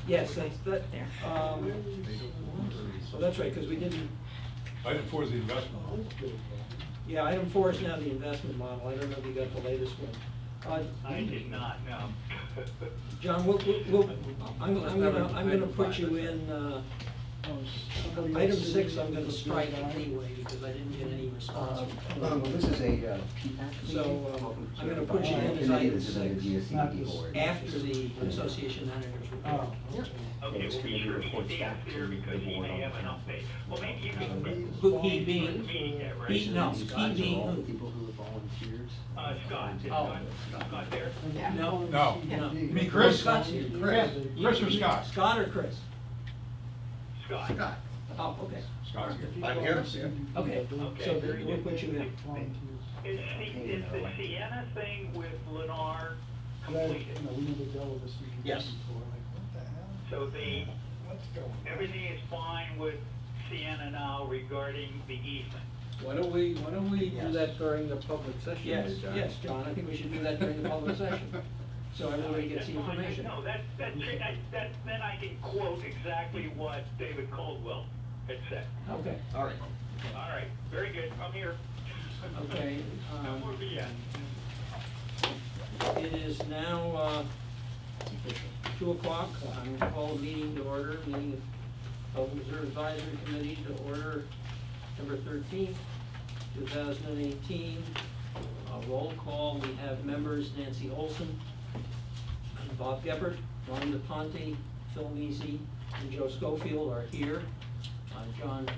Yes, that's, that, There. so that's right, because we didn't, Item 4 is the investment. yeah, item 4 is now the investment model. I don't know if you got the latest one. I did not, no. John, I'm gonna put you in, item 6, I'm gonna strike anyway, because I didn't get any response. This is a PPAC So, I'm gonna put you in as item 6, after the association managers report. Okay, we'll be sure he stays there because he may have an update. Well, maybe you can. Who, he being, Meeting that, right? he, no, he being who? People who are volunteers. Scott, is Oh. Scott there? Yeah. No. No. No. You mean Chris? Scott's here. Chris or Scott? Scott or Chris? Scott. Oh, okay. Scott's here. I'm here. Okay, Okay, so very we'll good. put you in. Is the Sienna thing with Lennar completed? Yes. So everything is fine with Sienna now regarding the easement? Why don't we do that during the public session? Yes, John? yes, John, I think we should do that during the public session, so everybody gets the That's fine. information. No, then I can quote exactly what David Caldwell had said. Okay, All right. All right, very good, I'm here. okay. No more BS. It is now 2 o'clock. I'm going to call the meeting to order, meeting of Reserve Advisory Committee to order September 13th, 2018. Roll call, we have members Nancy Olson, Bob Geppert, Ron DePonte, Phil Measy, and Joe Schofield are here. John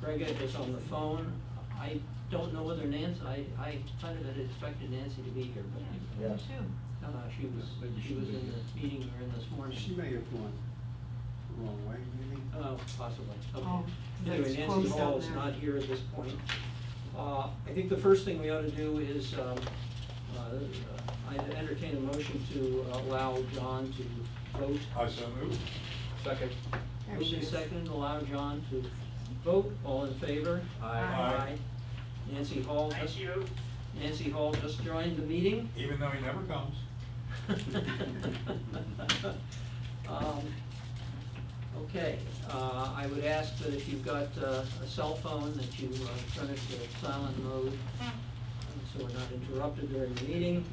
Grega is on the phone. I don't know whether Nancy, I kind of had expected Nancy to be here, but Me too. no, she was in the meeting we were in this morning. She may have gone the wrong way, maybe. Oh, possibly, okay. Oh, Anyway, that's Nancy closed Hall out is now. not here at this point. I think the first thing we ought to do is, I entertain a motion to allow John to vote. I so move. Second. There Moved she and is. seconded, allow John to vote. All in favor? Aye. Nancy Hall, Thank you. Nancy Hall just joined the meeting. Even though he never comes. Okay, I would ask that if you've got a cell phone, that you turn it to silent mode, so we're not interrupted during the meeting.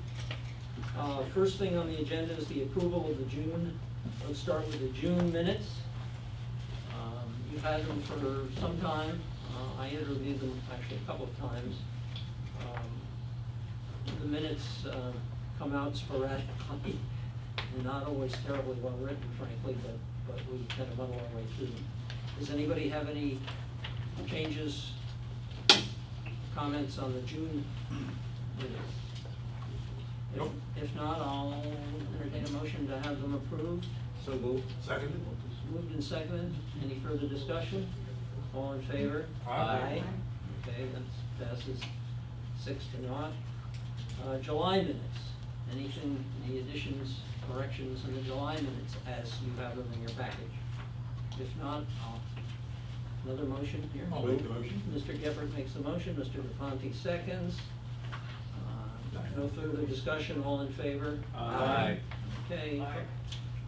First thing on the agenda is the approval of the June, let's start with the June minutes. You've had them for some time. I interviewed them actually a couple of times. The minutes come out sporadically and not always terribly well written, frankly, but we kind of muddle our way through them. Does anybody have any changes, comments on the June minutes? Nope. If not, I'll entertain a motion to have them approved. So moved. Second. Moved and seconded. Any further discussion? All in favor? Aye. Okay, that passes 6-0. July minutes. Anything, any additions, corrections in the July minutes as you have them in your package? If not, another motion here? I'll make the motion. Mr. Geppert makes the motion, Mr. DePonte seconds. No further discussion, all in favor? Aye. Okay. Aye.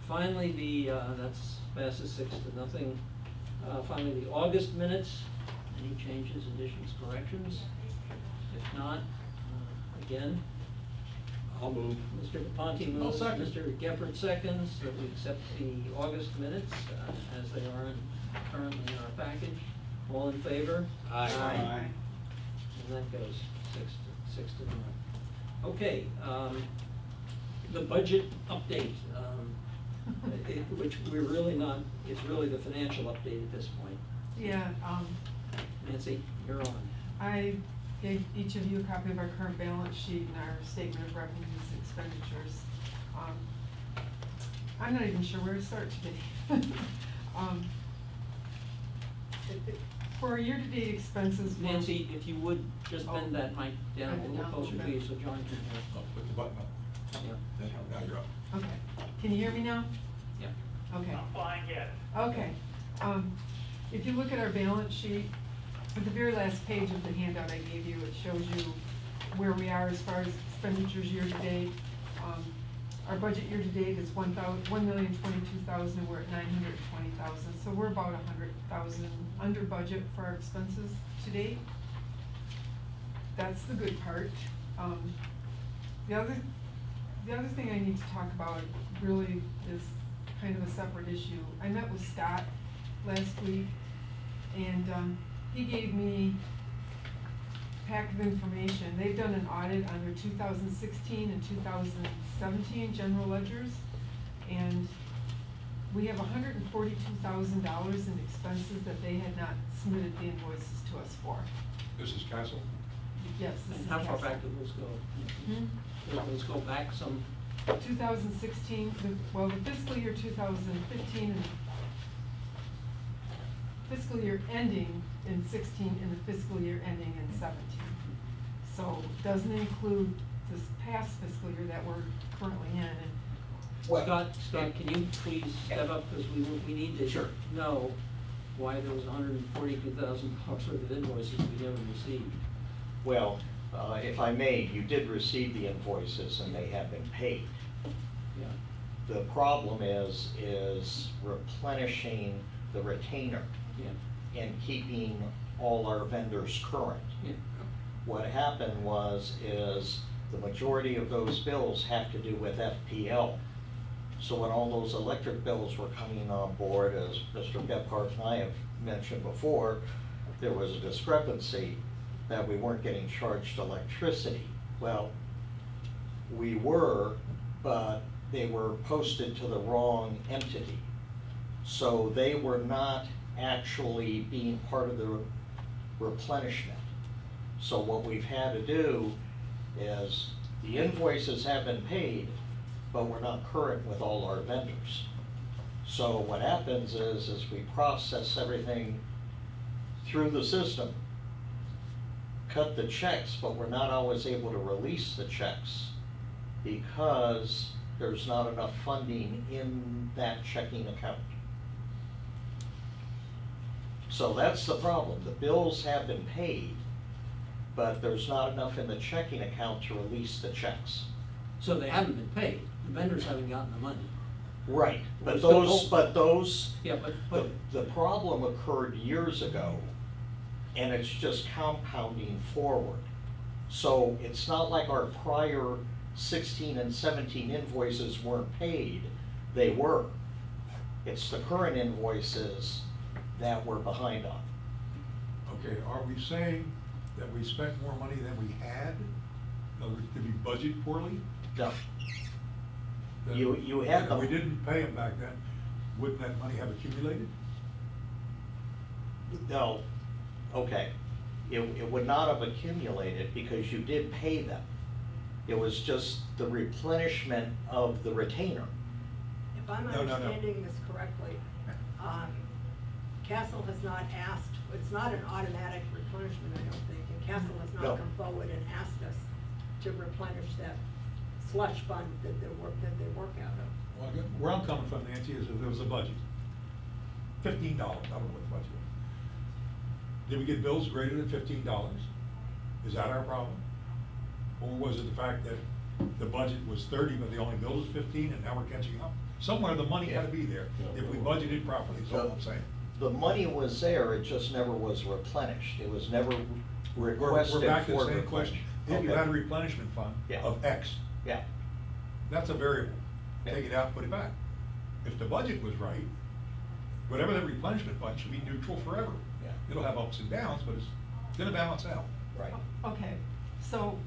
Finally, that's passes 6-0. Finally, the August minutes, any changes, additions, corrections? If not, again, I'll move. Mr. DePonte moves, second. Mr. Geppert seconds, that we accept the August minutes as they are currently in our package. All in favor? Aye. And that goes 6-0. Okay, the budget update, which we're really not, it's really the financial update at this point. Yeah, Nancy, you're on. I gave each of you a copy of our current balance sheet and our statement of revenues and expenditures. I'm not even sure where to start today. For our year-to-date expenses. we're- Nancy, if you would, just bend that mic down a Bend it little down a closer little to you bit. so John can hear. Oh, put the button up. Yeah, Then, now you're up. Okay, can you hear me now? yeah. Okay. I'm fine, yes. Okay, if you look at our balance sheet, at the very last page of the handout I gave you, it shows you where we are as far as expenditures year-to-date. our budget year-to-date is 1,022,000, and we're at 920,000, so we're about 100,000 under budget for our expenses to date. That's the good part. The other thing I need to talk about really is kind of a separate issue. I met with Scott last week, and he gave me a pack of information. They've done an audit on their 2016 and 2017 general ledgers, and we have $142,000 in expenses that they had not submitted the invoices to us for. This is Castle? Yes, this is And how far Castle. back did those go? Hmm? Let's go back some, 2016, the fiscal year 2015 and fiscal year ending in 16 and the fiscal year ending in 17. So it doesn't include this past fiscal year that we're currently in. And Scott, can you please step up, because we need to Sure. know why there was $142,000 worth of invoices we never received. Well, if I may, you did receive the invoices and they have been paid. Yeah. The problem is replenishing the retainer Yeah. and keeping all our vendors current. Yeah. What happened is the majority of those bills have to do with FPL. So when all those electric bills were coming on board, as Mr. Gephardt and I have mentioned before, there was a discrepancy that we weren't getting charged electricity. Well, we were, but they were posted to the wrong entity. So they were not actually being part of the replenishment. So what we've had to do is, the invoices have been paid, but we're not current with all our vendors. So what happens is we process everything through the system, cut the checks, but we're not always able to release the checks because there's not enough funding in that checking account. So that's the problem. The bills have been paid, but there's not enough in the checking account to release the checks. So they haven't been paid, the vendors haven't gotten the money. Right, We're but still those, Yeah, but, the problem occurred years ago, and it's just compounding forward. So it's not like our prior 16 and 17 invoices weren't paid, they were. It's the current invoices that we're behind on. Okay, are we saying that we spent more money than we had? In other words, did we budget poorly? No, Then- You had If we them. didn't pay them back then, wouldn't that money have accumulated? no, okay. It would not have accumulated because you did pay them. It was just the replenishment of the retainer. If I'm No, no, no. understanding this correctly, Castle has not asked, it's not an automatic replenishment, I don't think, and Castle has No. not come forward and asked us to replenish that slush fund that they work out of. Well, where I'm coming from, Nancy, is if there was a budget, $15, I don't know what the budget was. Did we get bills greater than $15? Is that our problem? Or was it the fact that the budget was 30, but the only bill was 15, and now we're catching up? Somewhere the money had to be there, if we budgeted properly, is all I'm saying. The money was there, it just never was replenished. It was never requested We're back to the for same question. replenishment. If you Okay. had a replenishment fund Yeah. of X, Yeah, that's a variable. Yeah. Take it out, put it back. If the budget was right, whatever that replenishment fund should be neutral forever. Yeah. It'll have ups and downs, but it's gonna balance out. right. Okay, so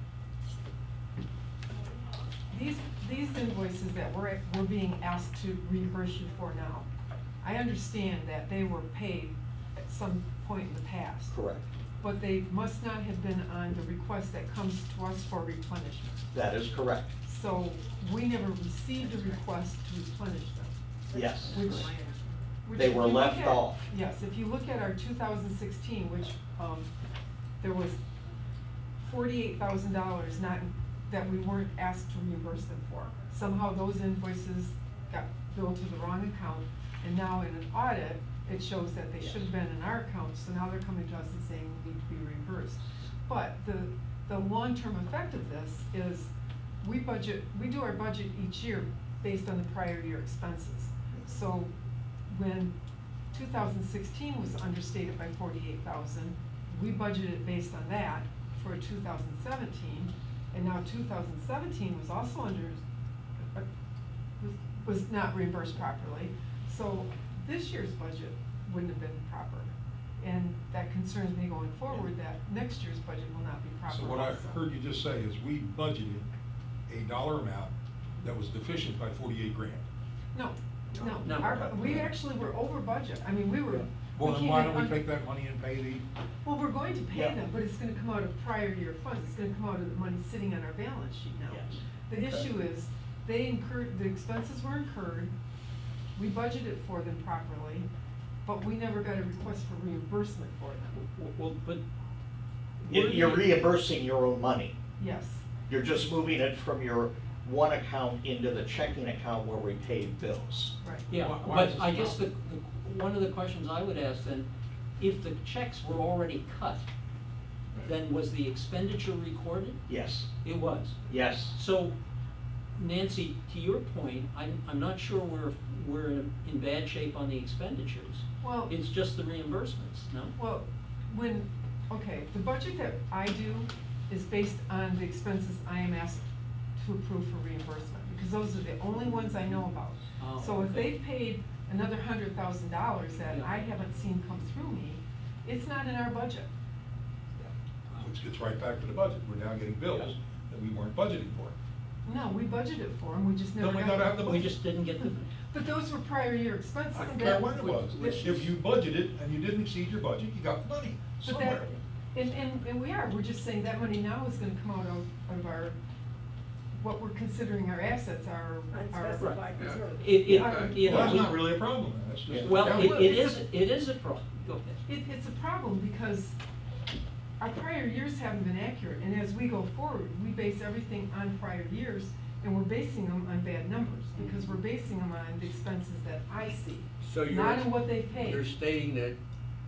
these invoices that we're being asked to reimburse you for now, I understand that they were paid at some point in the past. Correct. But they must not have been on the request that comes to us for replenishment. That is correct. So we never received a request to replenish them. Yes. Which They if were you look left at- off. Yes, if you look at our 2016, which, there was $48,000 that we weren't asked to reimburse them for. Somehow those invoices got billed to the wrong account, and now in an audit, it shows that they should have been in our account, so now they're coming to us and saying we need to be reimbursed. But the long-term effect of this is we do our budget each year based on the prior year expenses. So when 2016 was understated by 48,000, we budgeted based on that for 2017, and now 2017 was also was not reimbursed properly. So this year's budget wouldn't have been proper. And that concerns me going forward, that next year's budget will not be proper. So what I also. heard you just say is we budgeted a dollar amount that was deficient by 48 grand. No, No. no, we actually were over budget. I mean, we were. Well, we then came why in don't we un- take that money and pay the, Well, we're going to pay Yeah. them, but it's gonna come out of prior year funds. It's gonna come out of the money sitting on our balance sheet now. Yes. The Okay. issue is, they incurred, the expenses were incurred, we budgeted for them properly, but we never got a request for reimbursement for them. Well, but. You're reimbursing your own money. Yes, You're just moving it from your one account into the checking account where we pay bills. right. Yeah, Why is but this I guess not- one of the questions I would ask then, if the checks were already cut, then was the expenditure recorded? Yes, It was. yes. So, Nancy, to your point, I'm not sure we're in bad shape on the expenditures. Well, It's just the reimbursements, no? well, okay, the budget that I do is based on the expenses I am asked to approve for reimbursement, because those are the only ones I know about. Oh, So if okay. they've paid another $100,000 that Yeah. I haven't seen come through me, it's not in our budget. which gets right back to the budget. We're now getting bills that we weren't budgeting for. No, we budgeted for them, we just never Then we got gotta have the We budget. just didn't get the, But those were prior year expenses. I don't that- care when it was. that- If you budgeted and you didn't exceed your budget, you got the money But somewhere. that, and we are, we're just saying that money now is gonna come out of our, what we're considering our assets, our. Unspecified reserve. it, Well, Well, that's not really a problem. That's just. well, accounting. it is a problem. Go ahead. It's a problem because our prior years haven't been accurate, and as we go forward, we base everything on prior years, and we're basing them on bad numbers, because we're basing them on the expenses that I see, So you're. not on what they've paid. You're stating that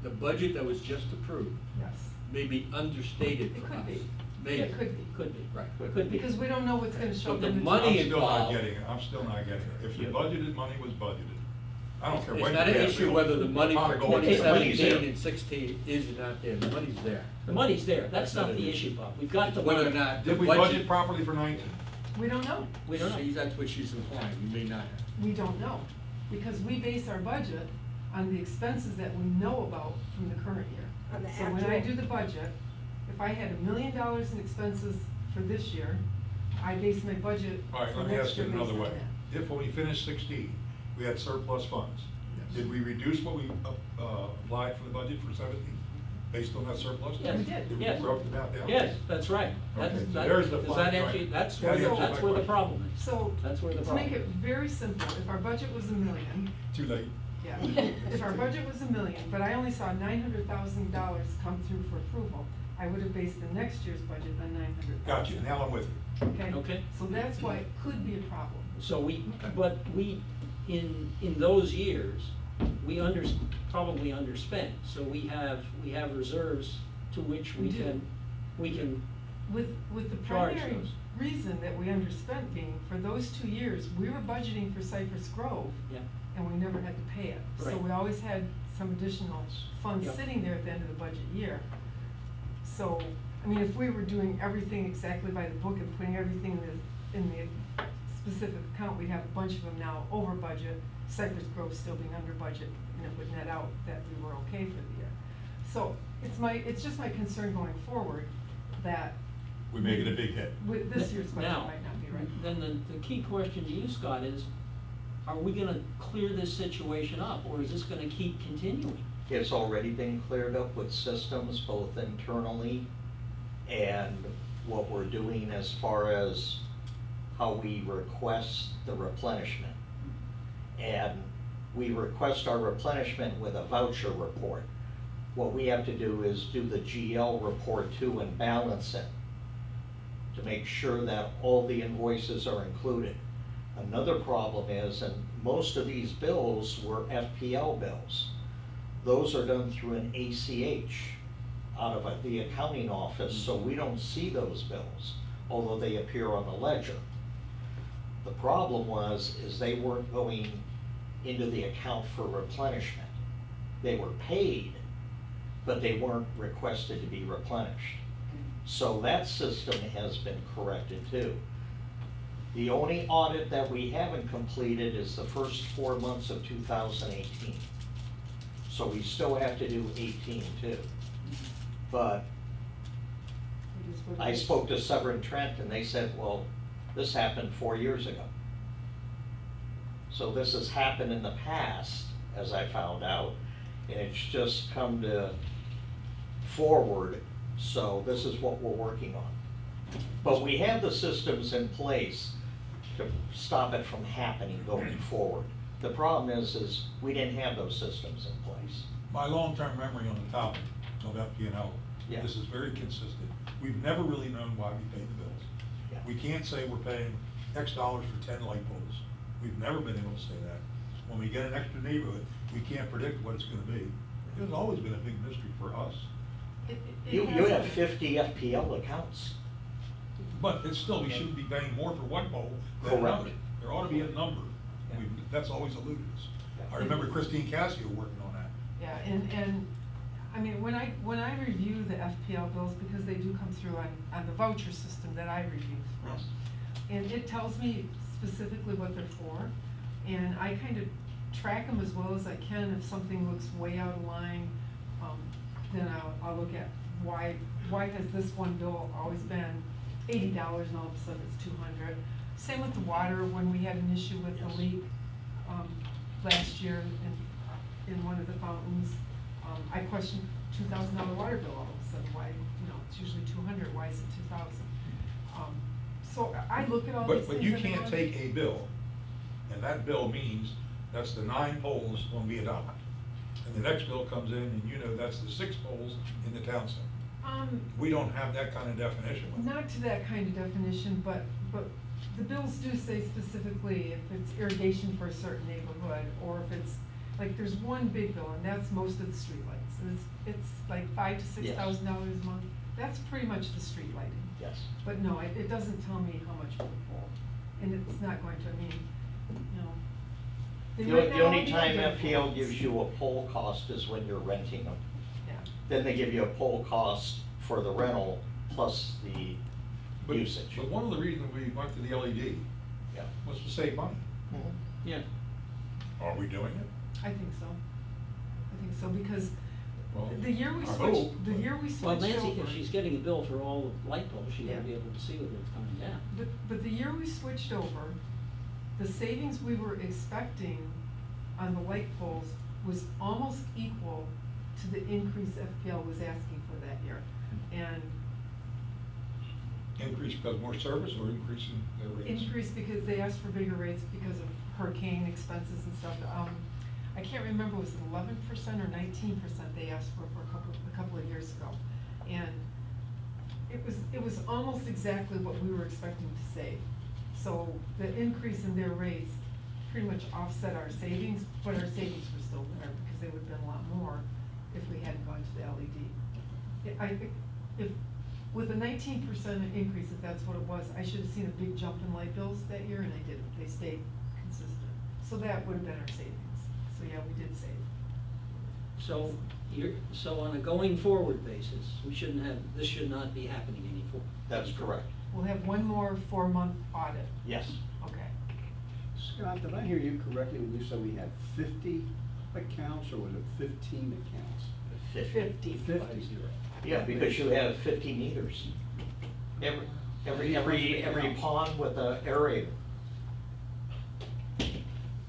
the budget that was just approved Yes, may be understated it for could us. be. Maybe. It could be. Could be. Right. Could be. Because we don't know what's gonna show up But the in the. money I'm still not involved. getting it. I'm still not getting it. If the Yeah. budgeted money was budgeted, I don't care It's what. not you an have. issue whether the money Pot for of gold. The money's 2017 there. and 16 is or not there, the money's there. The money's there, that's That's not not the an issue, issue. Bob. We've got the Whether or money. not. Did we budget properly for 19? We don't know. We don't know. See, that's what she's implying, you may not have. We don't know, because we base our budget on the expenses that we know about from the current year. On the So when I actual. do the budget, if I had $1 million in expenses for this year, I base my budget All right, for let me next ask year it based another on way. that. If when we finished 16, we had surplus funds, Yes. did we reduce what we applied for the budget for 17 based on that surplus? Yes. We did. Did we Yes. broke it out down? Yes, that's right. That's, Okay, so that, there's the does fine that print. answer, that's That where, answers that's my where the question. problem is. So, That's where the to make it problem is. very simple, if our budget was $1 million, Too late. yeah, if our budget was $1 million, but I only saw $900,000 come through for approval, I would have based the next year's budget on $900,000. Gotcha, now I'm with you. Okay? Okay. So that's why it could be a problem. So but we, in those years, we probably underspent, so we have reserves to which We do. we can, With the Charge primary those. reason that we underspent being, for those 2 years, we were budgeting for Cypress Grove, yeah, and we never had to pay it. So Right. we always had some additional funds Yeah. sitting there at the end of the budget year. So, I mean, if we were doing everything exactly by the book and putting everything in the specific account, we'd have a bunch of them now over budget, Cypress Grove still being under budget, and it would net out that we were okay for the year. So, it's just my concern going forward that We make it a big hit. with this year's budget Now, might not be right. then the key question to you, Scott, is, are we gonna clear this situation up, or is this gonna keep continuing? It's already been cleared up with systems, both internally and what we're doing as far as how we request the replenishment. And we request our replenishment with a voucher report. What we have to do is do the GL report too and balance it to make sure that all the invoices are included. Another problem is, and most of these bills were FPL bills. Those are done through an ACH out of the accounting office, so we don't see those bills. although they appear on the ledger. The problem is they weren't going into the account for replenishment. They were paid, but they weren't requested to be replenished. So that system has been corrected too. The only audit that we haven't completed is the first 4 months of 2018. So we still have to do 18 too. But It is what it I is. spoke to Severn Trent and they said, well, this happened 4 years ago. So this has happened in the past, as I found out, and it's just come to forward, so this is what we're working on. But we have the systems in place to stop it from happening going forward. The problem is we didn't have those systems in place. My long-term memory on the topic of FP&L, Yeah. this is very consistent. We've never really known why we paid the bills. Yeah. We can't say we're paying X dollars for 10 light poles. We've never been able to say that. When we get an extra neighborhood, we can't predict what it's gonna be. It's always been a big mystery for us. You has have been. 50 FPL accounts. But it's still, we shouldn't be paying more for one pole than Correct. another. There ought to be a number. Yeah. That's always eluded us. Yeah. I remember Christine Cassio working on that. Yeah, and, I mean, when I review the FPL bills, because they do come through on the voucher system that I review from. Yes. And it tells me specifically what they're for, and I kind of track them as well as I can. If something looks way out of line, then I'll look at why has this one bill always been $80 and all of a sudden it's $200. Same with the water, when we had an issue with the Yes. leak, last year in one of the fountains, I questioned $2,000 water bill all of a sudden, why, it's usually $200, why is it $2,000? So I look at all these things. But you and I can't go, take a bill, and that bill means that's the 9 poles when we adopt. And the next bill comes in and you know that's the 6 poles in the town center. We don't have that kind of definition with it. Not to that kind of definition, but the bills do say specifically if it's irrigation for a certain neighborhood, or if it's, like, there's one big bill, and that's most of the streetlights. And it's like $5,000 to $6,000 a month. That's pretty much the street lighting. Yes. But no, it doesn't tell me how much for the pole, and it's not going to, they might not The only all be time identical. FPL gives you a pole cost is when you're renting them. Yeah. Then they give you a pole cost for the rental plus the But- usage. But one of the reasons we went to the LED Yeah. was to save money. Mhm. Yeah. Are we doing it? I think so, because Well, the year we I switched, hope, the but- year we switched Well, over. Nancy, if she's getting a bill for all the light poles, she ought Yeah. to be able to see whether it's coming down. But the year we switched over, the savings we were expecting on the light poles was almost equal to the increase FPL was asking for that year. And Increase because more service or increasing their rates? increase because they asked for bigger rates because of hurricane expenses and stuff. I can't remember, was it 11% or 19% they asked for a couple of years ago? And it was almost exactly what we were expecting to save. So the increase in their rates pretty much offset our savings, but our savings were still there because they would have been a lot more if we hadn't gone to the LED. If with a 19% increase, if that's what it was, I should have seen a big jump in light bills that year, and I didn't. They stayed consistent. So that would have been our savings. So yeah, we did save. So on a going forward basis, this should not be happening anymore. That's correct. We'll have one more 4-month audit. Yes. Okay. Scott, did I hear you correctly when you said we had 50 accounts, or was it 15 accounts? 50. 50. Yeah, because you have 50 meters. Every pond with a aerator.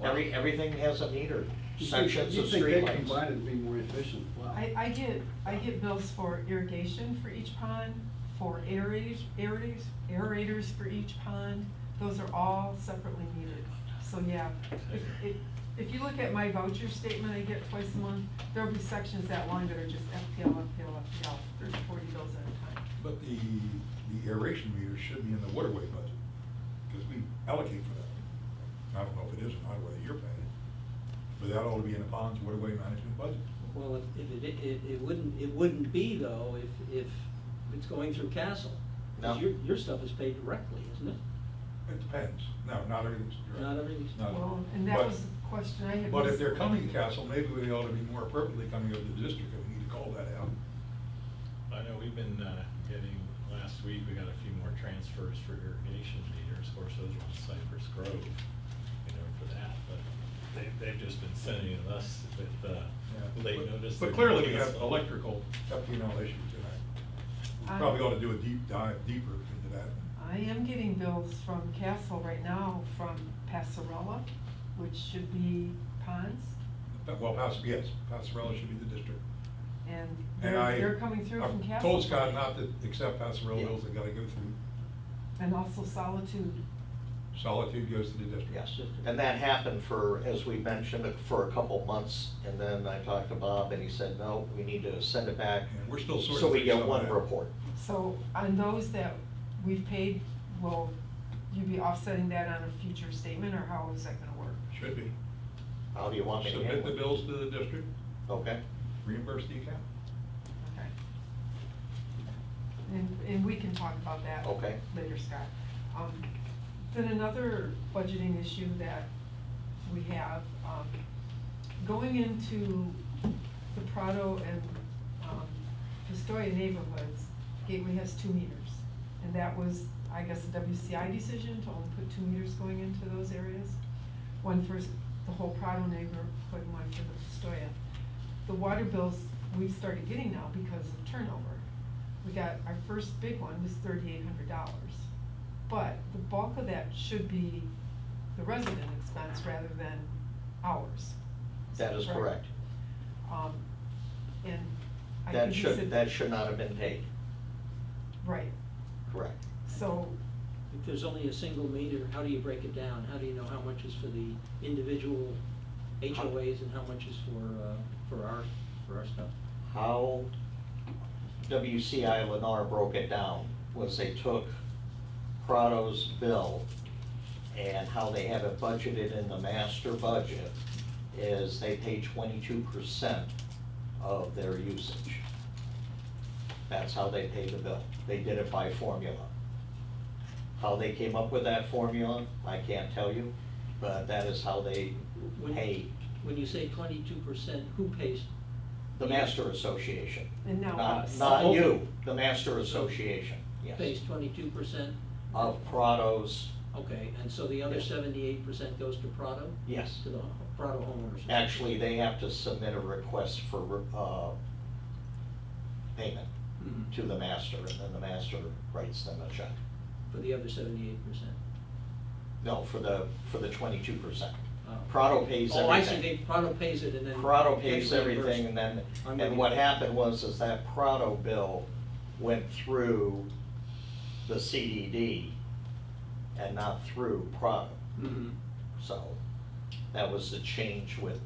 Everything has a meter. Sections of You think they streetlights. combined it'd be more efficient? Wow. I get bills for irrigation for each pond, for aerators for each pond. Those are all separately metered. So yeah, if you look at my voucher statement I get twice a month, there'll be sections that long that are just FPL, 30, 40 bills at a time. But the aeration meters should be in the waterway budget, because we allocate for that. I don't know if it is or not, whether you're paying it, but that ought to be in the pond's waterway management budget. Well, it wouldn't be though if it's going through Castle. No. 'Cause your stuff is paid directly, isn't it? It depends. No, not everything's direct. Not everything's. No. Well, and that But- was the question I had. But was- if they're coming to Castle, maybe we ought to be more appropriately coming over to the district, and we need to call that out. I know we've been getting, last week, we got a few more transfers for irrigation meters. Of course, those are on Cypress Grove, for that. But they've just been sending us with late notice. But clearly, we have electrical FPL issues, and we probably ought to do a deep dive deeper into that. I am getting bills from Castle right now from Passarella, which should be Ponds, Well, yes, Passarella should be the district. and And they're coming through from I've Castle. told Scott not to accept Passarella Yeah. bills, they gotta go through. And also Solitude. Solitude goes to the district. Yes, and that happened for, as we mentioned, for a couple months, and then I talked to Bob, and he said, no, we need to send it back. And we're still sorting So we through get some of one that. report. So on those that we've paid, will you be offsetting that on a future statement, or how is that gonna work? Should be. How do you want me to Submit handle the it? bills to the district, Okay, reimburse the account. Okay. And we can talk about that Okay. later, Scott. Then another budgeting issue that we have, going into the Prado and Pistoia neighborhoods, Gateway has 2 meters. And that was, I guess, a WCI decision to only put 2 meters going into those areas. One for the whole Prado neighborhood, and one for the Pistoia. The water bills we've started getting now because of turnover. We got, our first big one was $3,800. But the bulk of that should be the resident expense rather than ours. that is correct. And I That think you said. that should not have been paid, Right, correct. so, If there's only a single meter, how do you break it down? How do you know how much is for the individual HOAs and how much is for our stuff? How WCI Lennar broke it down was they took Prado's bill, and how they have it budgeted in the master budget is they pay 22% of their usage. That's how they pay the bill. They did it by formula. How they came up with that formula, I can't tell you, but that is how they pay When you say 22%, who pays? the master association. and now Not, us. not Okay. you, the master association, yes. Pays 22%? Of Prado's, Okay, and so the other Yes. 78% goes to Prado? yes. To the Prado homeowners? Actually, they have to submit a request for, payment Mhm. to the master, and then the master writes them a check. For the other 78%? No, for the 22%. Oh. Prado pays Oh, I see, everything. Prado pays it and then. Prado pays gets everything, reimbursed. and then, I'm with and you. what happened was, is that Prado bill went through the CDD and not through Prado. Mhm. So, that was the change with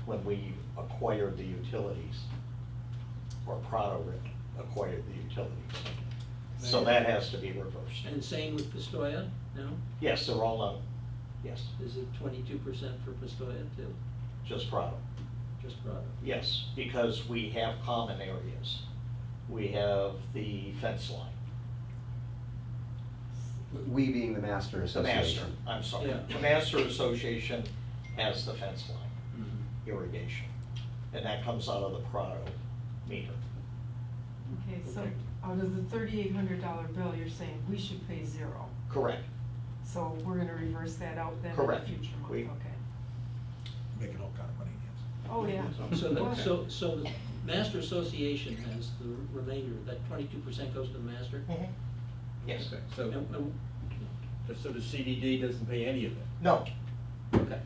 when we acquired the utilities, or Prado acquired the utilities. So that has to be reversed. And same with Pistoia, no? Yes, they're all on, yes, Is it 22% for Pistoia too? just Prado. Just Prado? Yes, because we have common areas. We have the fence line. We being the master The association. master, I'm sorry. Yeah. The master association has the fence line, Mhm. irrigation, and that comes out of the Prado meter. Okay, so Okay. out of the $3,800 bill, you're saying we should pay 0. Correct. So we're gonna reverse that out then in a Correct. future month, We- okay. Making all kind of money, Nancy. Oh, yeah. So, Go ahead. so the master association has the remainder, that 22% goes to the master? Yes. Okay, so, And- so the CDD doesn't pay any of it? No, Okay,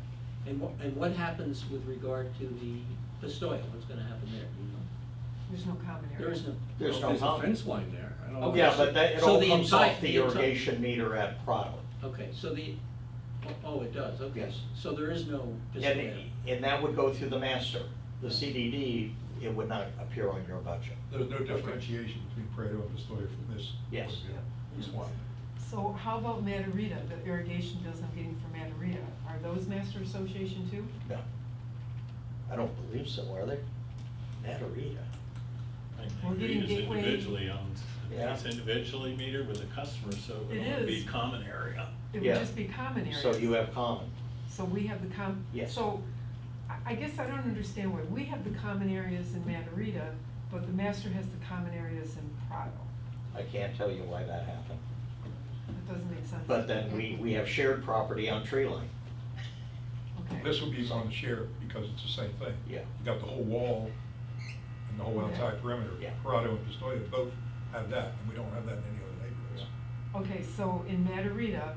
and what happens with regard to the Pistoia, what's gonna happen there, do you know? There's no common area. There is no. there's no There's a comment. fence line there. I don't know. Okay, Yeah, so- but that, it so all the comes entire- off the the entire- irrigation meter at Prado. Okay, so oh, it does, okay. Yes. So there is no Pistoia? And that would go through the master. The CDD, it would not appear on your budget. There's no differentiation between Prado and Pistoia from this. Yes. point of view. Just one. So how about Matarita, the irrigation bills I'm getting from Matarita, are those master association too? No. I don't believe so, are they? Matarita. I think We're getting Reed is Gateway- individually owned Yeah. It's individually metered with a customer, so it It would only be is. common area. It would Yeah. just be common areas. So you have common. So we have the Yes. so, I guess I don't understand why we have the common areas in Matarita, but the master has the common areas in Prado. I can't tell you why that happened. That doesn't make sense. But then we have shared property on Tree Line. Okay. This would be on the share because it's the same thing. Yeah. You got the whole wall and the whole Okay. outside perimeter. Yeah. Prado and Pistoia both have that, and we don't have that in any other neighborhoods. Okay, so in Matarita,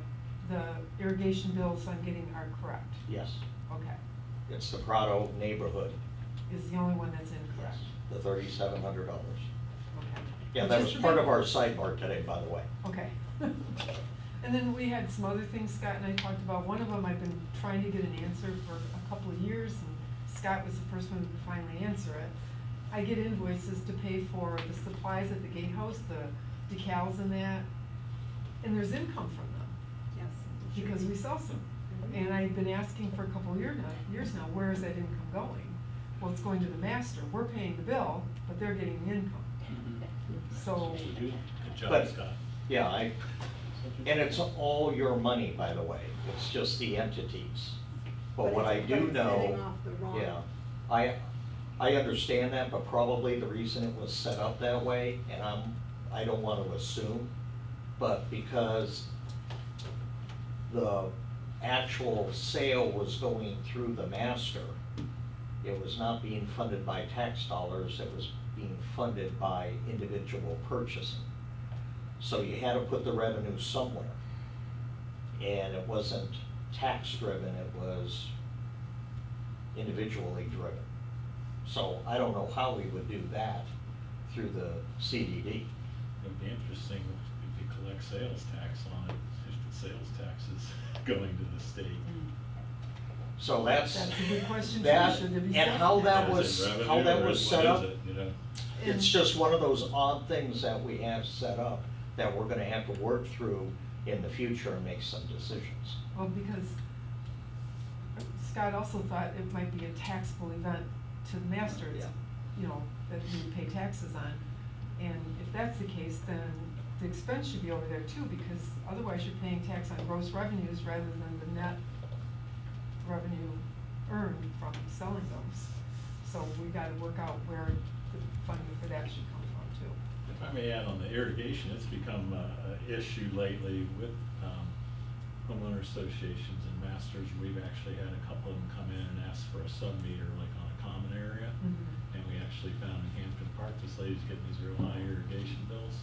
the irrigation bills I'm getting are correct? Yes, Okay, it's the Prado neighborhood, is the only one that's incorrect? the $3,700. Okay. Yeah, But that just was to part make- of our sidebar today, by the way. Okay. And then we had some other things Scott and I talked about. One of them I've been trying to get an answer for a couple of years, and Scott was the first one to finally answer it. I get invoices to pay for the supplies at the gatehouse, the decals and that, and there's income from them, Yes. because we sell some. And I've been asking for a couple of years now, where is that income going? Well, it's going to the master. We're paying the bill, but they're getting the income. So, Good job, But- Scott. Yeah, and it's all your money, by the way, it's just the entities. But what I it's- do but it's hitting know, off the wrong- yeah, I understand that, but probably the reason it was set up that way, and I don't want to assume, but because the actual sale was going through the master, it was not being funded by tax dollars, it was being funded by individual purchasing. So you had to put the revenue somewhere. And it wasn't tax driven, it was individually driven. So I don't know how we would do that through the CDD. It'd be interesting if you collect sales tax on it, if the sales tax is going to the state. So that's. That's a good question, too. that- Should there be And how sales that tax? Is it was, revenue how that or was what set is up. it, you know? It's just one of those odd things that we have set up that we're gonna have to work through in the future and make some decisions. Well, because Scott also thought it might be a taxable event to the master, it's, Yeah. you know, that we would pay taxes on. And if that's the case, then the expense should be over there too, because otherwise you're paying tax on gross revenues rather than the net revenue earned from selling those. So we gotta work out where the funding for that should come from too. If I may add on the irrigation, it's become an issue lately with homeowner associations and masters. We've actually had a couple of them come in and ask for a sub-meter, like on a common area. Mhm. And we actually found in Hampton Park, this lady's getting these real high irrigation bills.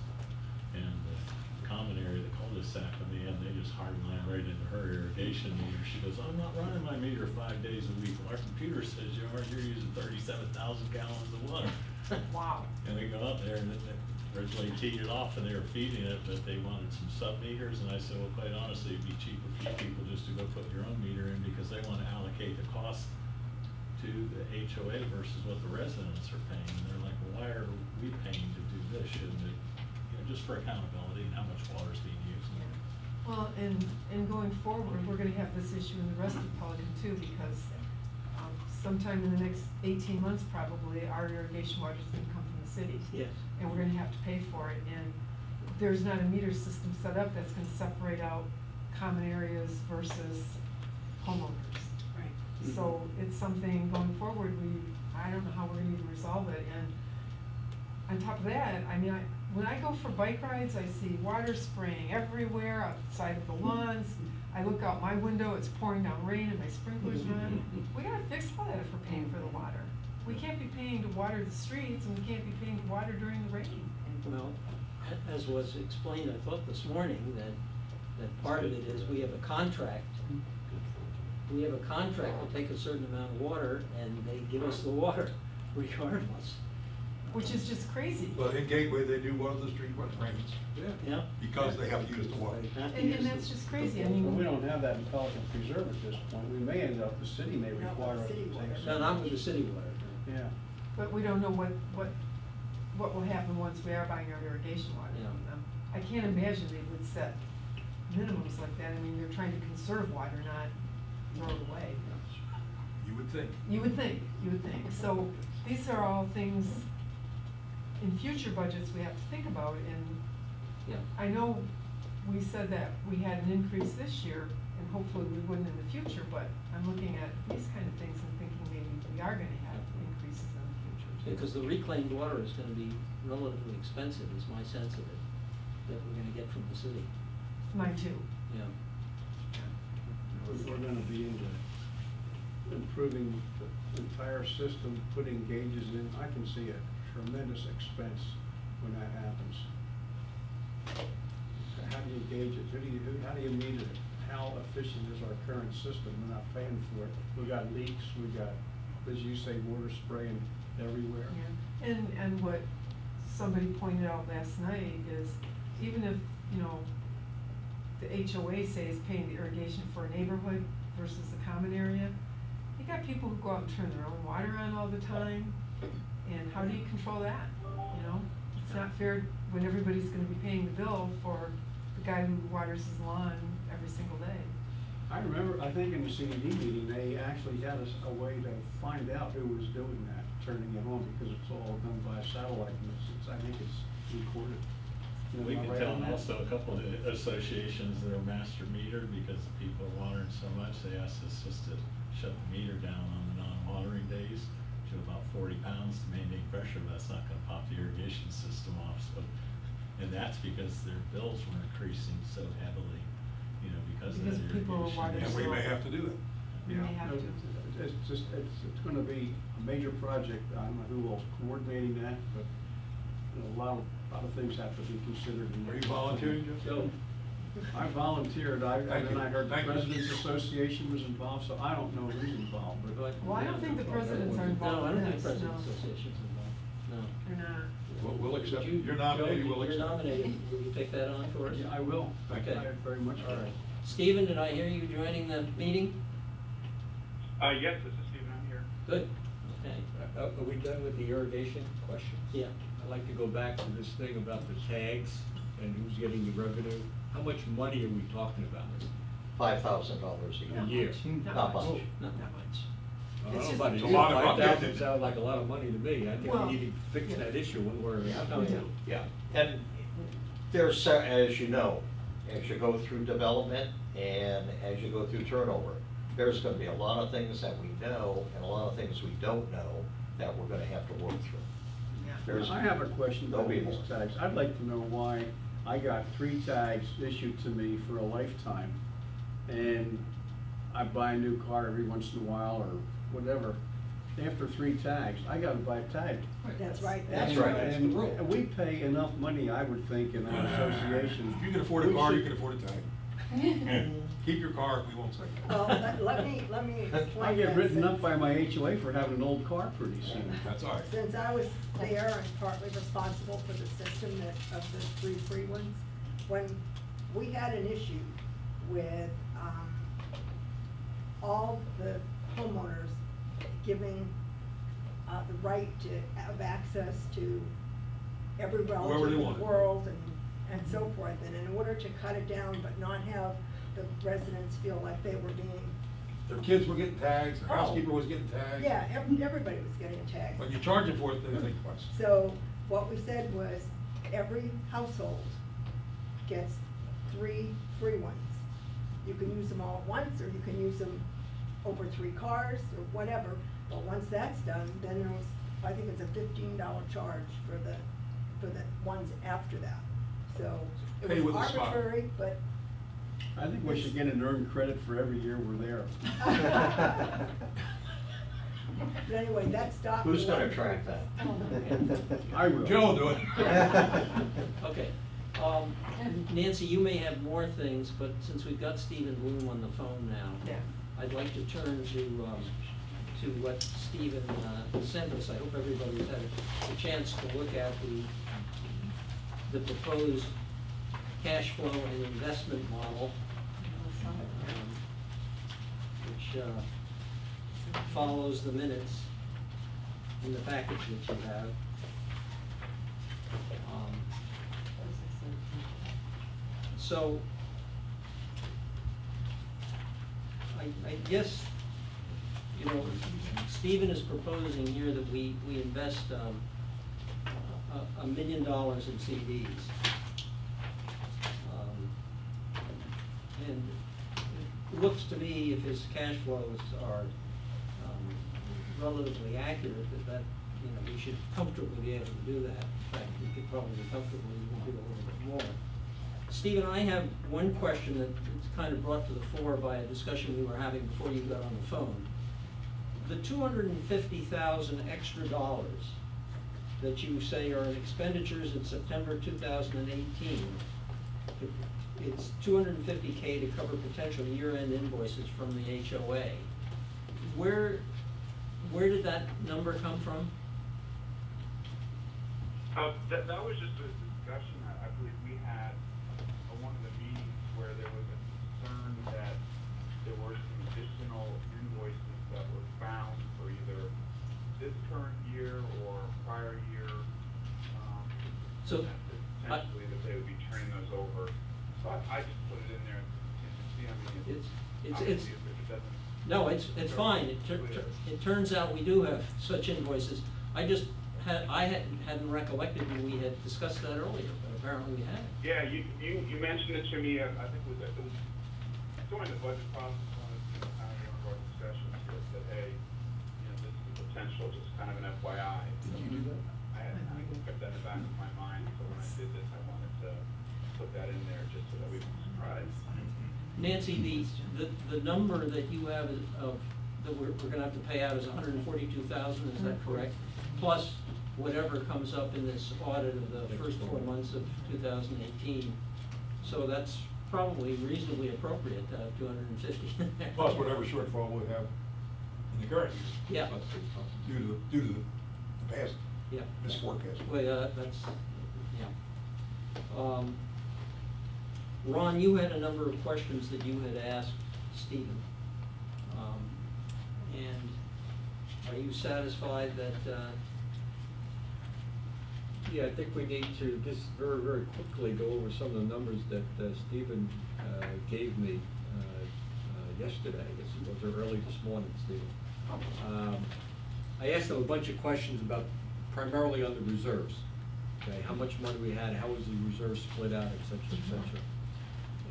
And the common area, the cul-de-sac, in the end, they just hardline right into her irrigation meter. She goes, I'm not running my meter 5 days a week. Well, our computer says you are, you're using 37,000 gallons of water. Wow. And we go out there and they originally teed it off and they were feeding it, but they wanted some sub-meters. And I said, well, quite honestly, it'd be cheaper for you people just to go put your own meter in because they want to allocate the cost to the HOA versus what the residents are paying. And they're like, well, why are we paying to do this? Shouldn't it, you know, just for accountability and how much water is being used. Well, and going forward, we're gonna have this issue in the rest of Pelican too, because sometime in the next 18 months probably, our irrigation water is gonna come from the city. Yes. And we're gonna have to pay for it, and there's not a meter system set up that's gonna separate out common areas versus homeowners. Right. So it's something going forward, I don't know how we're gonna even resolve it, and on top of that, I mean, when I go for bike rides, I see water spraying everywhere outside of the lawns. I look out my window, it's pouring down rain and my sprinklers run. We gotta fix all that if we're paying for the water. We can't be paying to water the streets, and we can't be paying to water during the rain. Well, as was explained, I thought this morning, that part of it is we have a contract. We have a contract to take a certain amount of water, and they give us the water regardless. Which is just crazy. But in Gateway, they do water the street when it rains, Yeah. because they have to use the water. And that's just crazy, I But we mean, don't have that in Pelican Preserve at this point. We may end up, the city may No, require us to city water. take. No, not with the city water. Yeah. but we don't know what will happen once we are buying our irrigation water Yeah. from them. I can't imagine they would set minimums like that. I mean, they're trying to conserve water, not throw it away. You would think. You would think. So these are all things in future budgets, we have to think about, and Yeah. I know we said that we had an increase this year, and hopefully we wouldn't in the future, but I'm looking at these kind of things and thinking maybe we are gonna have increases in the future too. Because the reclaimed water is gonna be relatively expensive, is my sense of it, that we're gonna get from the city. Mine too. Yeah. If we're gonna be into improving the entire system, putting gauges in, I can see a tremendous expense when that happens. How do you gauge it? How do you meter it? How efficient is our current system? We're not paying for it. We got leaks, we got, as you say, water spraying everywhere. Yeah. And what somebody pointed out last night is, even if, you know, the HOA say is paying the irrigation for a neighborhood versus the common area, you got people who go out and turn their own water on all the time, and how do you control that, you know? It's not fair when everybody's gonna be paying the bill for the guy who waters his lawn every single day. I remember, I think in the CED meeting, they actually had a way to find out who was doing that, turning it on, because it's all done by satellite, and I think it's recorded. We Am I can right tell on that? also a couple of the associations that are master meter, because the people are watering so much, they asked us just to shut the meter down on the non-watering days to about 40 pounds to maintain pressure, but that's not gonna pop the irrigation system off, so. And that's because their bills were increasing so heavily, you know, because of Because that people irrigation. water And we may have to do that. We may have No, to. It's just, it's gonna be a major project. I don't know who all's coordinating that, but you know, a lot of things have to be considered. in Are you that. volunteering, Joe? I volunteered, and Thank then you. I heard the Thank you. President's Association was involved, so I don't know who's involved, but. Well, I don't think the presidents are No, involved I in don't think this, President no. Association's involved, no. They're not. We'll accept, Would you- you're nominated, Joe, we'll accept. You're nominated, will you take that on for us? Yeah, I will. Thank you. I very much. All right. Stephen, did I hear you joining the meeting? Yes, this is Stephen, I'm here. Good, okay, Are we done with the irrigation questions? yeah. I'd like to go back to this thing about the tags and who's getting the revenue. How much money are we talking about? $5,000 a A year. year? Not much. Not that much. I don't It's know just- about a It's a year, lot of money. 5,000 sounds like a lot of money to me. I think Well, we need to fix yeah. that issue one way or the Oh, other. yeah. Yeah, and there's, as you know, as you go through development and as you go through turnover, there's gonna be a lot of things that we know and a lot of things we don't know that we're gonna have to work through. There's- I have a question There'll about be these more. tags. I'd like to know why I got 3 tags issued to me for a lifetime, and I buy a new car every once in a while or whatever. After 3 tags, I gotta buy a tag. That's right. That's And- right. And we pay enough money, I would think, in our association. If you can afford a We car, you should- can afford a tag. Keep your car, we won't say that. Well, let me explain. I get that written up since- by my HOA for having an old car pretty soon. That's all right. Since I was there and partly responsible for the system of the 3 free ones, when we had an issue with, all the homeowners giving, the right to have access to every Whoever relative they in want. the world and so forth, and in order to cut it down, but not have the residents feel like they were being, Their kids were getting tags, their Oh. housekeeper was getting tags. yeah, everybody was getting tagged. When you charge them for it, they think twice. So what we said was, every household gets 3 free ones. You can use them all at once, or you can use them over 3 cars, or whatever. But once that's done, then there was, I think it's a $15 charge for the ones after that. So Pay it with was a smile. arbitrary, but. I think we should get an earned credit for every year we're there. But anyway, that stopped. Who's the gonna water track treatment. that? I will. Joe will do it. Okay, Nancy, you may have more things, but since we've got Stephen Bloom on the phone now, Yeah. I'd like to turn to what Stephen sent us. I hope everybody's had a chance to look at the proposed cash flow and investment model, which follows the minutes in the package that you have. So, I guess, you know, Stephen is proposing here that we invest $1 million in CDs. And it looks to me, if his cash flows are relatively accurate, that we should comfortably be able to do that. In fact, we could probably comfortably even do a little bit more. Stephen, I have one question that's kind of brought to the fore by a discussion we were having before you got on the phone. The $250,000 extra dollars that you say are in expenditures in September 2018, it's $250K to cover potential year-end invoices from the HOA. Where did that number come from? That was just a discussion I believe we had at one of the meetings where there was a concern that there were some additional invoices that were found for either this current year or prior year. So, Potentially that they would be turning those over. So I just put it in there as a contingency. I mean, obviously, if it doesn't. No, it's fine. It turns out we do have such invoices. I hadn't recollected when we had discussed that earlier, but apparently we had. Yeah, you mentioned it to me, I think it was during the budget process, one of our discussions that, hey, this is the potential, just kind of an FYI. Did you do that? I kept that in the back of my mind, so when I did this, I wanted to put that in there just so that we weren't surprised. Nancy, the number that you have that we're gonna have to pay out is $142,000, is that correct? Plus whatever comes up in this audit of the first 4 months of 2018. So that's probably reasonably appropriate to have 250 in there. Plus whatever shortfall we have in the current year. Yeah. Due to the past Yeah. misforecast. Well, that's, yeah. Ron, you had a number of questions that you had asked Stephen. And are you satisfied that, Yeah, I think we need to just very, very quickly go over some of the numbers that Stephen gave me yesterday. I guess it was early this morning, Stephen. I asked him a bunch of questions about primarily on the reserves. Okay, how much money we had, how was the reserve split out, et cetera, et cetera.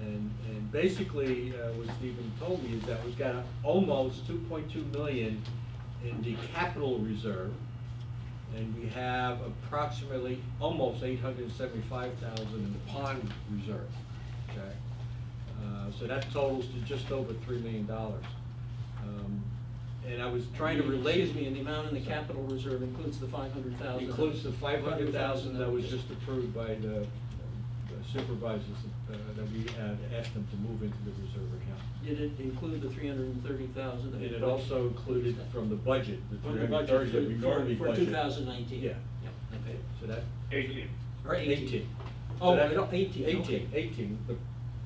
And basically, what Stephen told me is that we've got almost 2.2 million in the capital reserve, and we have approximately almost 875,000 in the pond reserve. Okay, so that totals to just over $3 million. And I was trying to relate. Excuse me, and the amount in the capital reserve includes the 500,000? Includes the 500,000 that was just approved by the supervisors that we had asked them to move into the reserve account. Did it include the 330,000? And it also included from the budget, the From the budget 330 that we normally for budget. 2019? Yeah. Okay. So that. 18. Or 18? Oh, Oh, that, 18, okay. 18,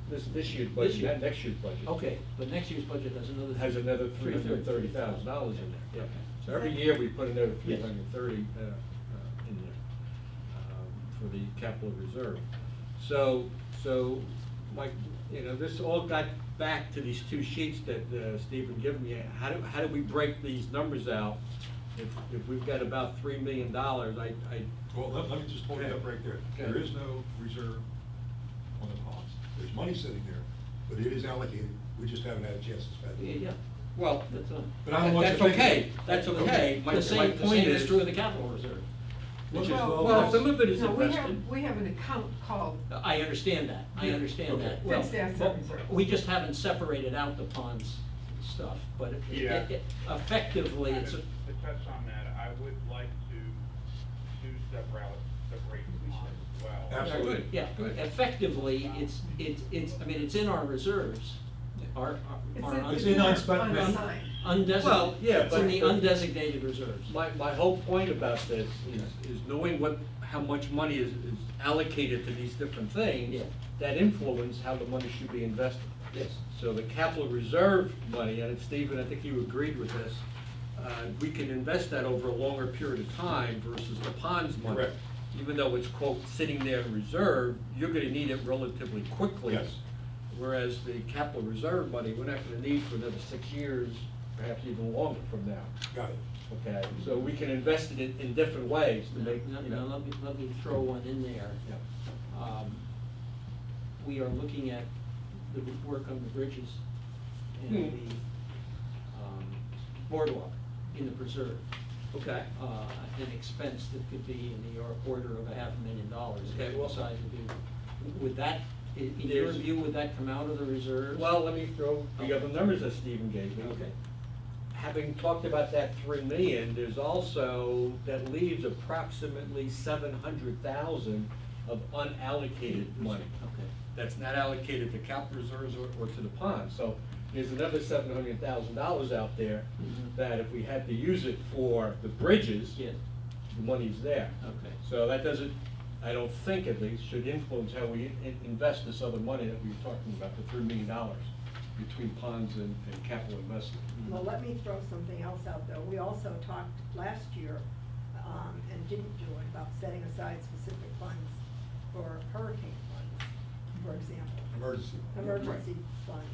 this year's This budget, year. not next year's budget. Okay, but next year's budget has another. Has another $330,000 in there, yeah. Okay. So every year we put another Yes. 330 in there for the capital reserve. So Mike, this all got back to these two sheets that Stephen gave me. How do we break these numbers out? If we've got about $3 million, Well, let me just point it up right there. Okay. There is no reserve on the ponds. There's money sitting there, but it is allocated. We just haven't had a chance to spend it. Yeah, well, that's, But I don't want you that's to think- okay, that's okay. My the same point is is. true of the capital reserve. Which is, Well, some of it is No, invested. we have an account called, I understand that, I Yeah. understand Okay. that. Well, Fixed asset but reserve. we just haven't separated out the ponds stuff, but Yeah. effectively, it's, To touch on that, I would like to separate the ponds as well. Absolutely. Good. yeah, Good. effectively, it's, I mean, it's in our reserves, our It's in unspent- unassigned. undesignated. Well, yeah, It's in but- the undesignated reserves. My whole point about this is knowing how much money is allocated to these different things, Yeah. that influence how the money should be invested. Yes. So the capital reserve money, and Stephen, I think you agreed with this, we can invest that over a longer period of time versus the ponds money. Correct. Even though it's quote, sitting there in reserve, you're gonna need it relatively quickly. Yes. Whereas the capital reserve money, we're not gonna need for another 6 years perhaps even longer from now. Got it. Okay, so we can invest it in different ways to make, Now, you know. let me throw one in there. Yeah. We are looking at the work on the bridges and the boardwalk in the preserve. Okay. An expense that could be in the order of $500,000 if Okay, we well- decide to do. Would that, in your There's- view, would that come out of the reserves? Well, let me throw the other numbers that Stephen gave me. Okay. Having talked about that 3 million, there's also, that leaves approximately 700,000 of unallocated money. Okay. That's not allocated to capital reserves or to the pond. So there's another $700,000 out there Mhm. that if we had to use it for the bridges, Yeah. the money's there. Okay. So that doesn't, I don't think at least, should influence how we invest this other money that we were talking about, the $3 million between ponds and capital investment. Well, let me throw something else out though. We also talked last year, and didn't do it, about setting aside specific funds for hurricane funds, for example. Emergency. Emergency funds.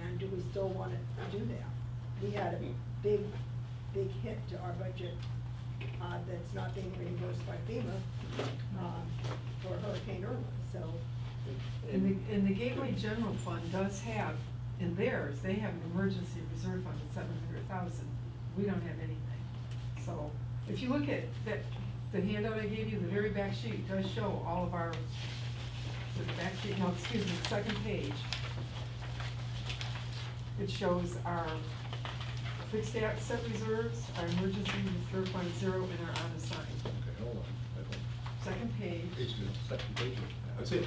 And do we still want to do that? We had a big hit to our budget, that's not being reimbursed by FEMA, for Hurricane Irma, so. And the Gateway General Fund does have, in theirs, they have an emergency reserve fund of 700,000. We don't have anything. So if you look at that, the handout I gave you, the very back sheet does show all of our, the back sheet, no, excuse me, the second page. It shows our fixed asset reserves, our emergency reserve fund 0, and our unassigned. Okay, hold on. Second page, Page two. Second page. That's it.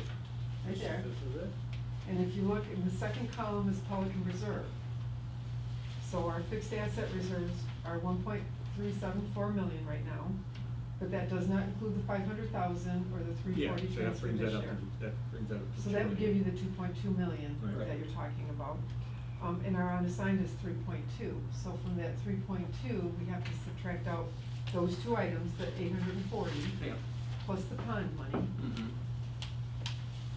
right there. This is it? And if you look, in the second column is Pelican Reserve. So our fixed asset reserves are 1.374 million right now, but that does not include the 500,000 or the 340 Yeah, so that transfer brings this that up, year. that brings that up to So that would give 2 you the 2.2 million Right. that you're talking about. And our unassigned is 3.2. So from that 3.2, we have to subtract out those two items, the 840, Yeah. plus the pond money. Mhm.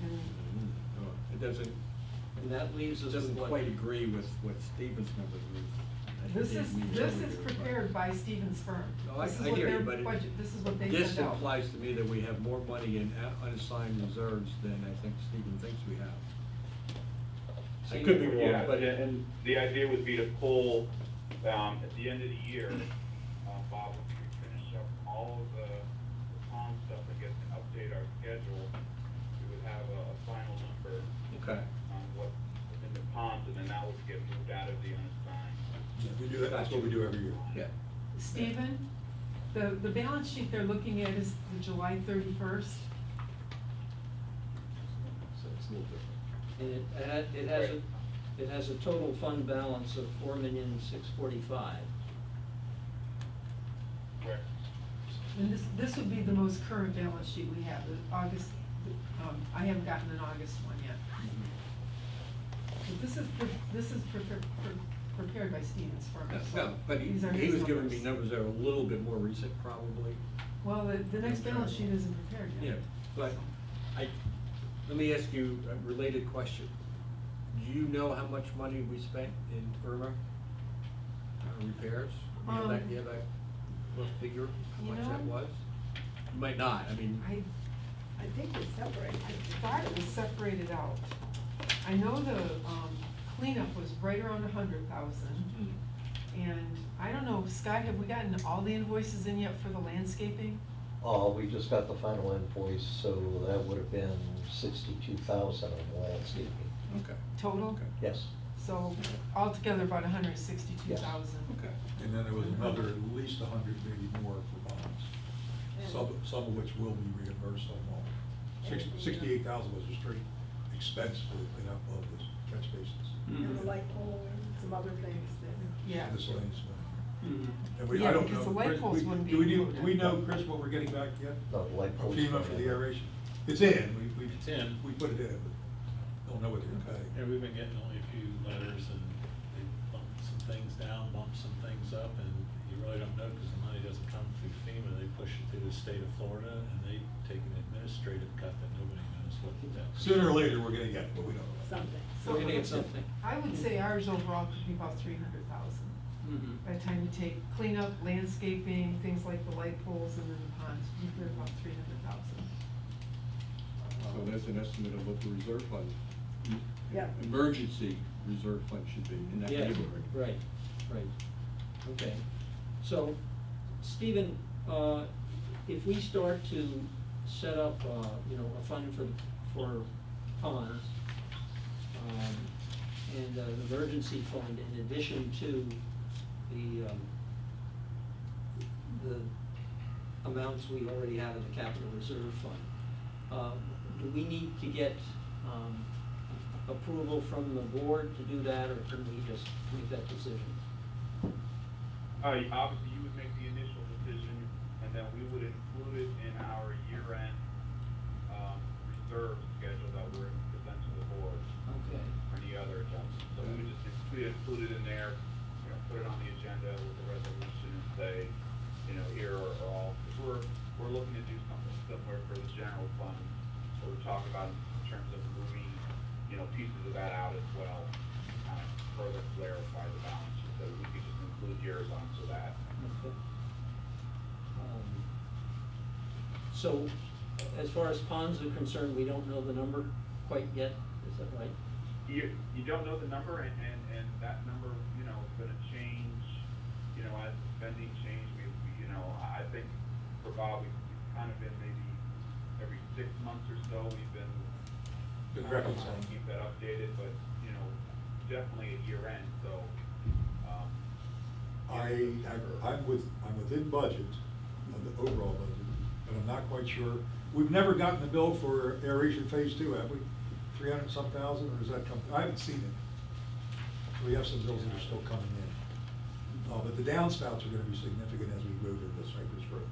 And It doesn't, And that leaves it us doesn't with what? quite agree with what Stephen's numbers this is earlier, but- prepared by Stevens Firm. No, I This is hear what you, their but it- budget, this is what they This sent out. implies to me that we have more money in unassigned reserves than I think Stephen thinks we have. I could be wrong, Yeah, but. and the idea would be to pull, at the end of the year, Bob, when we finish up all of the pond stuff and get an update our schedule, we would have a final number Okay. on what's in the ponds, and then that would get moved out of the unassigned. Yeah, we do that, that's what we do every year. Yeah. Stephen, the balance sheet they're looking at is the July 31st. So it's a little different. And it has a total fund balance of $4,645,000. Correct. And this would be the most current balance sheet we have, the August, I haven't gotten an August one yet. But this is prepared by Stevens Firm. so No, but he these are was his giving me numbers that are a little bit more recent, probably. Well, the next balance sheet isn't prepared Yeah, yet. but let me ask you a related question. Do you know how much money we spent in Irma repairs? Do you have that rough figure, how You much that know, was? You might not, I mean. I think we separate. I thought it was separated out. I know the cleanup was right around 100,000. And I don't know, Scott, have we gotten all the invoices in yet for the landscaping? We just got the final invoice, so that would have been 62,000 of landscaping. Okay. Total? Okay. Yes. So altogether about 162,000. Okay. And then there was another, at least 100, maybe more for bonds. Some of which will be reimbursed, some won't. 68,000 was a straight expense for the cleanup of the catch basins. And the light pole and some other things that. Yeah. Miscellaneous money. Mhm. And we, Yeah, I don't because know, the light Chris, poles wouldn't be do included. we know, Chris, what we're getting back yet? No, the light From poles. FEMA for the aeration? It's in, It's in. we put it in, but don't know what they're gonna pay. Yeah, we've been getting only a few letters and they bumped some things down, bumped some things up, and you really don't know because the money doesn't doesn't come through FEMA, they push it through the state of Florida, and they take an administrative cut that nobody knows what that. Sooner or later, we're gonna get it, but we don't know. Something. We're gonna get something. I would say ours overall could be about 300,000. Mhm. By the time you take cleanup, landscaping, things like the light poles and then the ponds, we're about 300,000. So that's an estimate of what the reserve fund, Yeah. emergency reserve fund should be in that Yeah, neighborhood. right, right. Okay. So, Stephen, if we start to set up, a fund for ponds, and an emergency fund in addition to the amounts we already have in the capital reserve fund, do we need to get, approval from the board to do that, or can we just make that decision? Obviously, you would make the initial decision, and then we would include it in our year-end, reserve schedule that we're going to present to the board. Okay. For any other adjustments. So we would just include it in there, put it on the agenda with the resolution and say, here are all, because we're looking to do something similar for the general fund. So we're talking about in terms of moving, pieces of that out as well, kind of further clarify the balance sheet, so we could just include yours onto that. Okay. So, as far as ponds are concerned, we don't know the number quite yet, is that right? You don't know the number, and that number, is gonna change, as the spending change, I think for Bob, we've kind of been maybe every 6 months or so, we've been Been trying to reconciling. keep that updated, but, definitely at year end, so, I'm within budget, of the overall budget, but I'm not quite sure. We've never gotten the bill for aeration phase 2, have we? 300 some thousand, or does that come, I haven't seen it. So we have some bills that are still coming in. But the downspouts are gonna be significant as we move into the Cypress Road.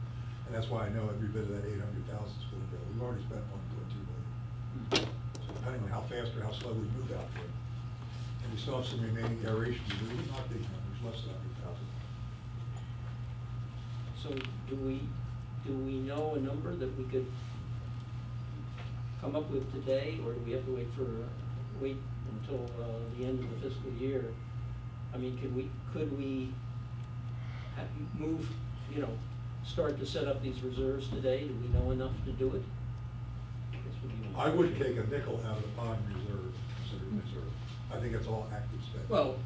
And that's why I know every bit of that 800,000 is gonna go. We've already spent 1.2 million. So depending on how fast or how slow we move out there. And we still have some remaining aeration to do, but not big numbers, less than 100,000. So do we know a number that we could come up with today, or do we have to wait until the end of the fiscal year? I mean, could we start to set up these reserves today? Do we know enough to do it? I wouldn't take a nickel out of the pond reserve, considered reserve. I think it's all active spending. Well,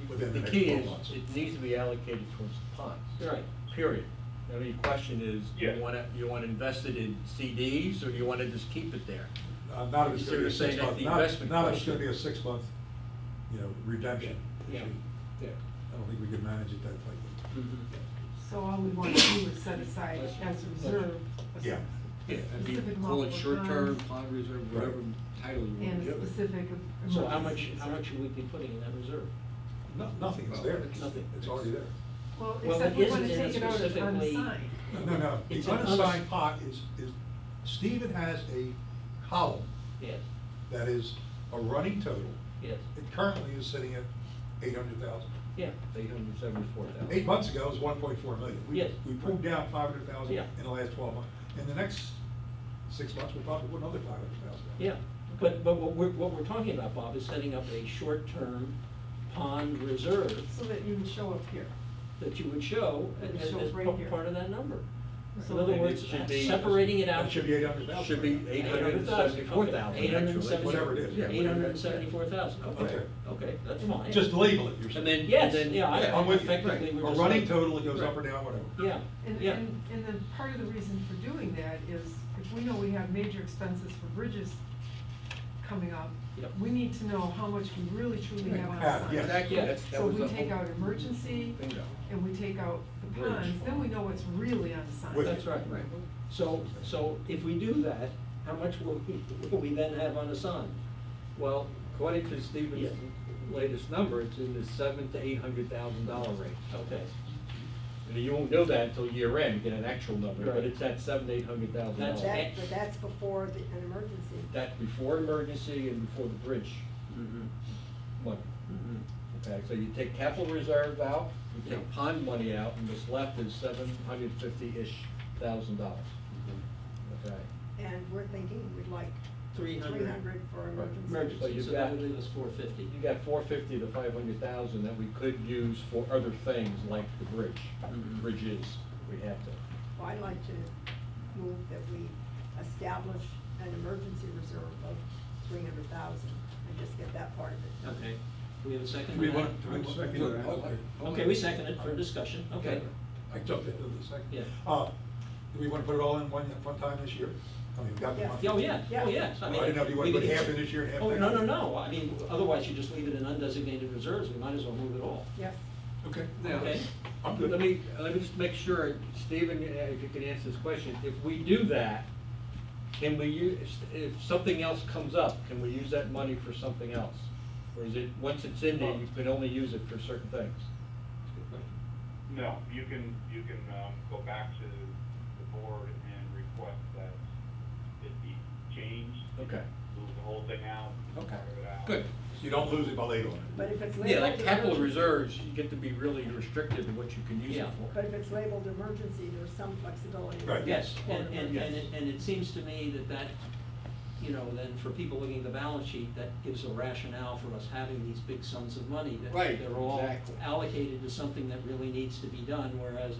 Within the the key next is, 12 months. it needs to be allocated towards the ponds. Right. Period. I mean, the question is, Yeah. you wanna invest it in CDs, or you wanna just keep it there? Not if it's So gonna be you're a saying 6 that month, the not investment if it's gonna question- be a 6 month, redemption. Yeah. issue. Yeah. I don't think we can manage it that tightly. Mhm. So all we want to do is set aside as a reserve. Yeah. Yeah, I mean, Specific call it amount of short-term, ponds pond reserve, whatever title you wanna And a give it. specific emergency. So how much should we be putting in that reserve? Nothing, it's Well, there. it's nothing. It's already there. Well, Well, except it we want isn't to in take it out as specifically- unassigned. No. It's The an unassigned pot is, Stephen has a column Yes, that is a running total. yes, It currently is sitting at 800,000. yeah. 874,000. 8 months ago, it was 1.4 million. Yes. We pulled down 500,000 Yeah. in the last 12 months. In the next 6 months, we'll probably put another 500,000. Yeah, but what we're talking about, Bob, is setting up a short-term pond reserve So that you would show up here. that you would show It would as show right here. part of that number. So In other And words, it should be- separating it out. It should be 800,000. Should be 874,000, actually. Whatever it is. Yeah, 874,000, okay, Okay. okay, that's fine. Just label it, you're saying. And then. Yes, and then- yeah, I- I'm with you. effectively, we're A just running like- total, it goes up or Right. down, whatever. Yeah, And, yeah. and then part of the reason for doing that is if we know we have major expenses for bridges coming up, Yep. we need to know how much we really truly have on Have, assigned. yes. Exactly, Yeah. that's, that So was we the take whole- out emergency, Bingo. and we take out the Bridge. ponds, then we know what's really unassigned. With- That's right. So if we do that, how much will we then have unassigned? Well, according to Stephen's Yeah. latest number, it's in the $700,000 to $800,000 range. Okay, And you won't know that until year end, to get an actual number, but Right. it's at $700,000 to $800,000. That's- But that's before an emergency. That's before emergency and before the bridge mhm, money. mhm. Okay, so you take capital reserve out, We take pond money out, and what's left is $750,000. Okay. And we're thinking we'd like 300. 300 for emergency. Emergency, So you've so got- that would leave us 450. You got 450 to 500,000 that we could use for other things like the bridge, Mhm. bridges, we have to. Well, I'd like to move that we establish an emergency reserve of 300,000 and just get that part of it. Okay, do we have a second? Do we to that? want, do we I'd want? second look, that. Okay, we second it for discussion, okay. I jumped into the second. Yeah. Do we wanna put it all in one time this year? I mean, we got the Yeah. money. Oh, yeah, oh, yes. I didn't know if you wanted we to put could- half in this year and half Oh, next no, no, year. no, I mean, otherwise you just leave it in undesignated reserves, we might as well move it all. Yeah. Okay. Now, Okay. I'm good. let me just make sure, Stephen, if you can answer this question. If we do that, can we use, if something else comes up, can we use that money for something else? Or is it, once it's in there, you can only use it for certain things? No, you can, go back to the board and request that it be changed. Okay. Move the whole thing out. Okay. part of it out. Good. So you don't lose it by later on. But if it's labeled. Yeah, like capital emergency- reserves, you get to be really restricted in what you can use it Yeah. for. But if it's labeled emergency, there's some flexibility. Right. Yes, For and emergency. it seems to me that, you know, then for people looking at the balance sheet, that gives a rationale for us having these big sums of money. That Right, they're all exactly. allocated to something that really needs to be done, whereas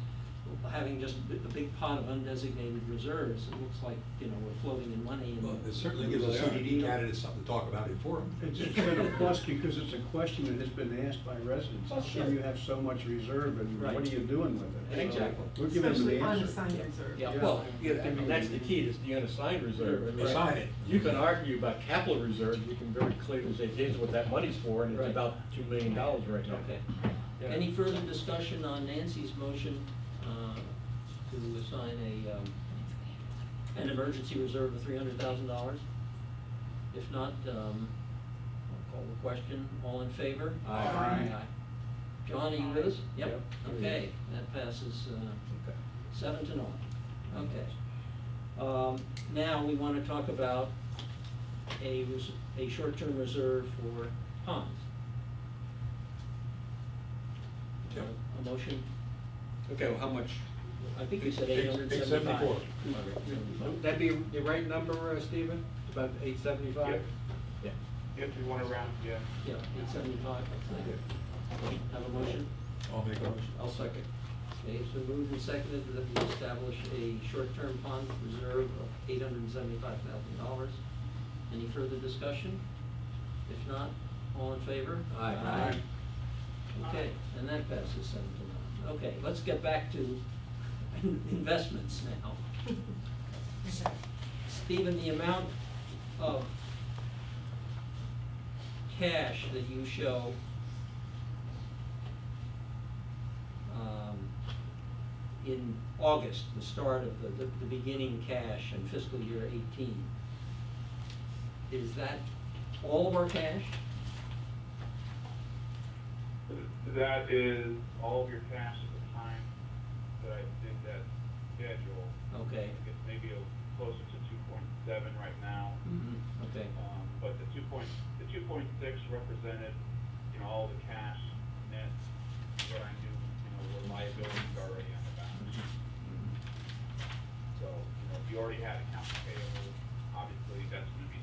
having just a big pot of undesignated reserves, it looks like, you know, we're floating in money. And Well, it certainly gives the CDD candidates something to talk about it for them. It's been a plus because it's a question that has been asked by residents. Oh, How sure. come you have so much reserve and Right. what are you doing with it? So Exactly. We're giving them Especially the answer. unassigned reserve. Yeah. Well, yeah, I mean, that's the key, is the unassigned reserve. I mean, Assign it. You can argue about capital reserves, you can very clearly say, here's what that money's for, and it's Right. about $2 million right now. Okay. Yeah. Any further discussion on Nancy's motion to assign an emergency reserve of $300,000? If not, I'll call the question. All in favor? Aye. John, are you with us? Yep. Yep. Okay, that passes Okay. 7-0. Okay. Now, we want to talk about a short-term reserve for ponds. Yep. A motion? Okay, well, how much? I think you said 874. 875. Would that be the right number, Stephen? About 875? Yep. Yeah. If you want to round, yeah. Yeah, 875. Have a motion? I'll make a motion. I'll second. Okay, so moved and seconded that we establish a short-term pond reserve of $875,000. Any further discussion? If not, all in favor? Aye. Aye. Okay, and that passes 7-0. Okay, let's get back to investments now. Stephen, the amount of cash that you show in August, the start of the beginning cash in fiscal year 18, is that all of our cash? That is all of your cash at the time that I did that schedule. Okay. It's maybe closer to 2.7 right now. Okay. But the 2.6 represented, all the cash net, what I knew, were liabilities already on the balance sheet. So, if you already had accounts payable, obviously that's gonna be